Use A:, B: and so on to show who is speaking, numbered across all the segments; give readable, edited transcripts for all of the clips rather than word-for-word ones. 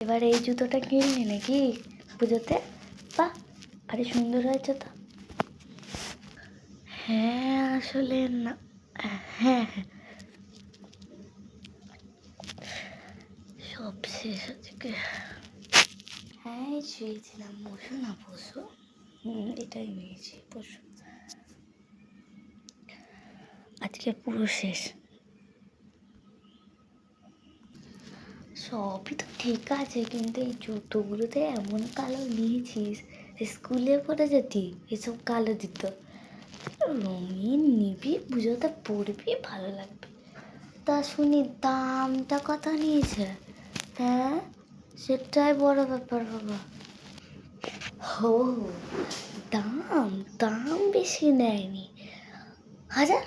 A: এবার এই জুতোটা কিনলি নাকি পুজোতে? বাহ, আরে সুন্দর হয়েছে তো। হ্যাঁ আসলে না, হ্যাঁ হ্যাঁ সব শেষ আজকে। হ্যাঁ শুয়েছিলাম, বসো না বসো। এটাই নিয়েছি, বসো। আজকে পুরো শেষ। সবই তো ঠিক আছে, কিন্তু এই জুতোগুলোতে এমন কালো নিয়েছিস, স্কুলে পরে যেতি এসব কালো দিত। রঙিন নিবি, পুজোতে পরবি, ভালো লাগবে। তা শুনি দামটা কত নিয়েছে? হ্যাঁ সেটাই বড় ব্যাপার বাবা। হো, দাম দাম বেশি নেয়নি, 1000,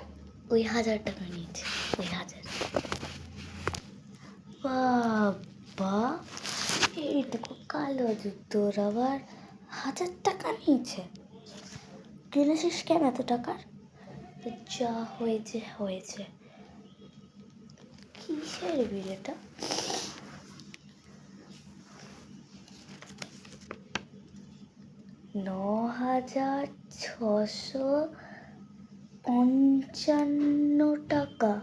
A: ওই 1000 টাকা নিয়েছে, ওই 1000। বাবা, এইটুকু কালো জুতোর আবার 1000 টাকা নিয়েছে? কিনেছিস কেন এত টাকার? তো যা হয়েছে হয়েছে। কিসের বিল এটা? $9,655 টাকা।